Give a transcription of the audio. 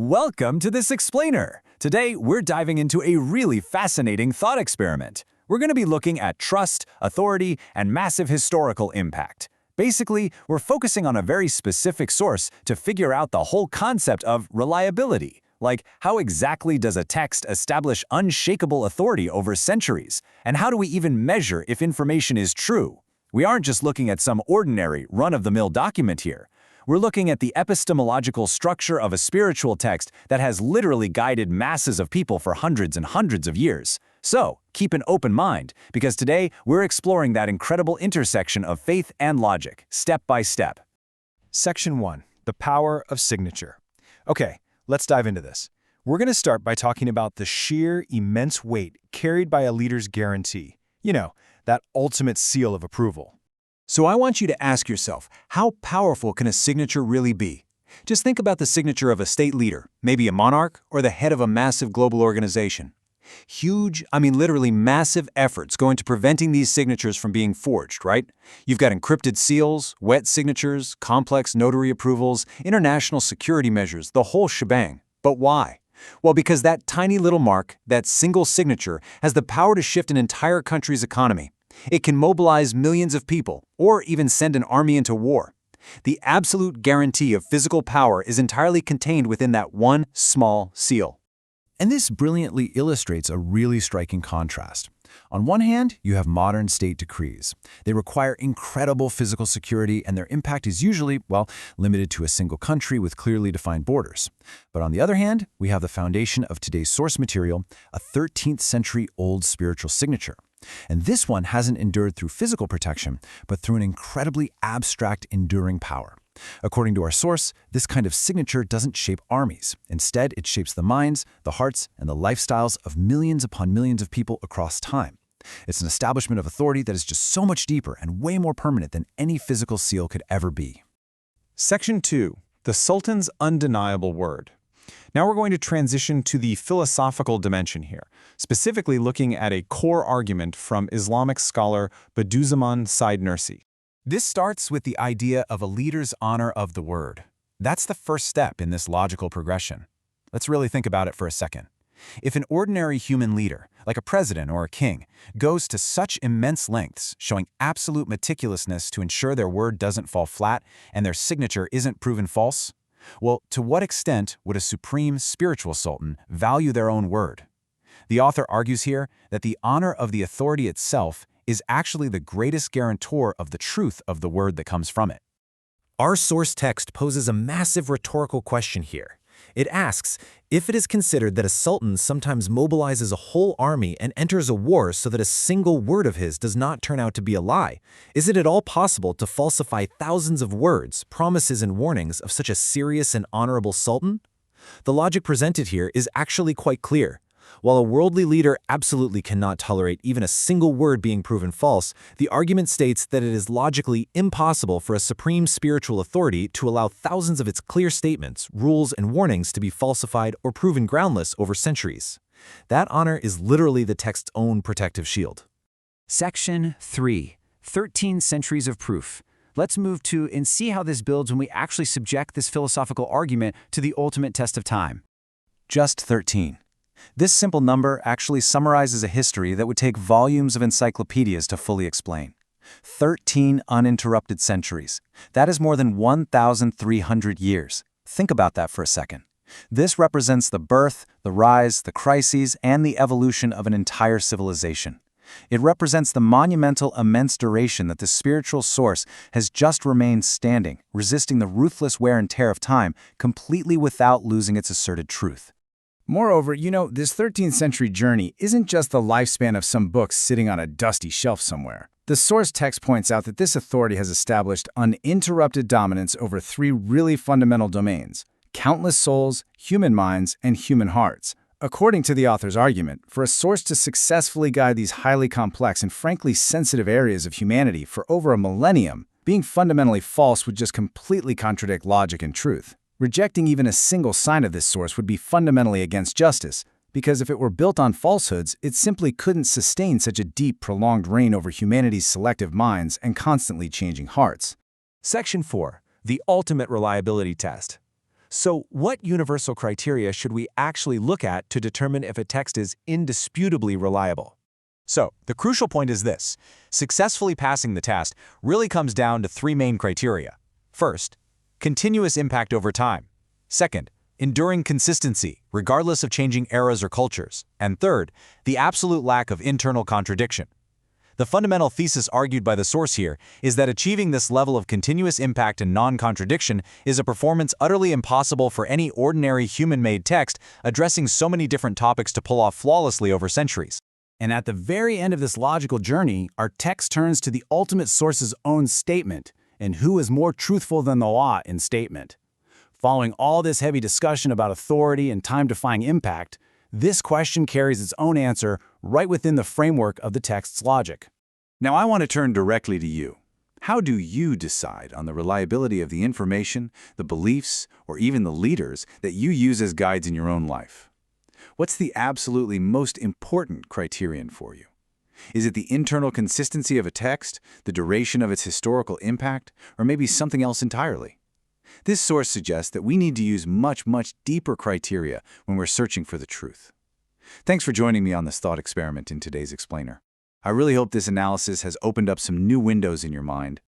Welcome to this explainer. Today, we're diving into a really fascinating thought experiment. We're going to be looking at trust, authority, and massive historical impact. Basically, we're focusing on a very specific source to figure out the whole concept of reliability. Like, how exactly does a text establish unshakable authority over centuries? And how do we even measure if information is true? We aren't just looking at some ordinary, run-of-the-mill document here. We're looking at the epistemological structure of a spiritual text that has literally guided masses of people for hundreds and hundreds of years. So, keep an open mind, because today we're exploring that incredible intersection of faith and logic, step by step. Section 1. The Power of Signature. Okay, let's dive into this. We're going to start by talking about the sheer, immense weight carried by a leader's guarantee. You know, that ultimate seal of approval. So I want you to ask yourself, how powerful can a signature really be? Just think about the signature of a state leader, maybe a monarch or the head of a massive global organization. Huge, literally massive efforts go into preventing these signatures from being forged, right? You've got encrypted seals, wet signatures, complex notary approvals, international security measures, the whole shebang. But why? Well, because that tiny little mark, that single signature, has the power to shift an entire country's economy. It can mobilize millions of people, or even send an army into war. The absolute guarantee of physical power is entirely contained within that one small seal. And this brilliantly illustrates a really striking contrast. On one hand, you have modern state decrees. They require incredible physical security, and their impact is usually, limited to a single country with clearly defined borders. But on the other hand, we have the foundation of today's source material, a 13th century old spiritual signature. And this one hasn't endured through physical protection, but through an incredibly abstract, enduring power. According to our source, this kind of signature doesn't shape armies. Instead, it shapes the minds, the hearts, and the lifestyles of millions upon millions of people across time. It's an establishment of authority that is just so much deeper and way more permanent than any physical seal could ever be. Section 2. The Sultan's Undeniable Word. Now we're going to transition to the philosophical dimension here, specifically looking at a core argument from Islamic scholar Bediüzzaman Said Nursi. This starts with the idea of a leader's honor of the word. That's the first step in this logical progression. Let's really think about it for a second. If an ordinary human leader, like a president or a king, goes to such immense lengths, showing absolute meticulousness to ensure their word doesn't fall flat and their signature isn't proven false, well, to what extent would a supreme spiritual sultan value their own word? The author argues here that the honor of the authority itself is actually the greatest guarantor of the truth of the word that comes from it. Our source text poses a massive rhetorical question here. It asks, if it is considered that a sultan sometimes mobilizes a whole army and enters a war so that a single word of his does not turn out to be a lie, is it at all possible to falsify thousands of words, promises, and warnings of such a serious and honorable sultan? The logic presented here is actually quite clear. While a worldly leader absolutely cannot tolerate even a single word being proven false, the argument states that it is logically impossible for a supreme spiritual authority to allow thousands of its clear statements, rules, and warnings to be falsified or proven groundless over centuries. That honor is literally the text's own protective shield. Section 3. 13 Centuries of Proof. Let's move to and see how this builds when we actually subject this philosophical argument to the ultimate test of time. Just 13. This simple number actually summarizes a history that would take volumes of encyclopedias to fully explain. 13 uninterrupted centuries. That is more than 1,300 years. Think about that for a second. This represents the birth, the rise, the crises, and the evolution of an entire civilization. It represents the monumental, immense duration that the spiritual source has just remained standing, resisting the ruthless wear and tear of time, completely without losing its asserted truth. Moreover, this 13th century journey isn't just the lifespan of some books sitting on a dusty shelf somewhere. The source text points out that this authority has established uninterrupted dominance over three really fundamental domains: countless souls, human minds, and human hearts. According to the author's argument, for a source to successfully guide these highly complex and frankly sensitive areas of humanity for over a millennium, being fundamentally false would just completely contradict logic and truth. Rejecting even a single sign of this source would be fundamentally against justice, because if it were built on falsehoods, it simply couldn't sustain such a deep, prolonged reign over humanity's selective minds and constantly changing hearts. Section 4. The Ultimate Reliability Test. So what universal criteria should we actually look at to determine if a text is indisputably reliable? So, the crucial point is this. Successfully passing the test really comes down to three main criteria. First, continuous impact over time. Second, enduring consistency, regardless of changing eras or cultures. And third, the absolute lack of internal contradiction. The fundamental thesis argued by the source here is that achieving this level of continuous impact and non-contradiction is a performance utterly impossible for any ordinary human-made text addressing so many different topics to pull off flawlessly over centuries. And at the very end of this logical journey, our text turns to the ultimate source's own statement, and who is more truthful than the law in statement. Following all this heavy discussion about authority and time-defying impact, this question carries its own answer right within the framework of the text's logic. Now I want to turn directly to you. How do you decide on the reliability of the information, the beliefs, or even the leaders that you use as guides in your own life? What's the absolutely most important criterion for you? Is it the internal consistency of a text, the duration of its historical impact, or maybe something else entirely? This source suggests that we need to use much deeper criteria when we're searching for the truth. Thanks for joining me on this thought experiment in today's Explainer. I really hope this analysis has opened up some new windows in your mind.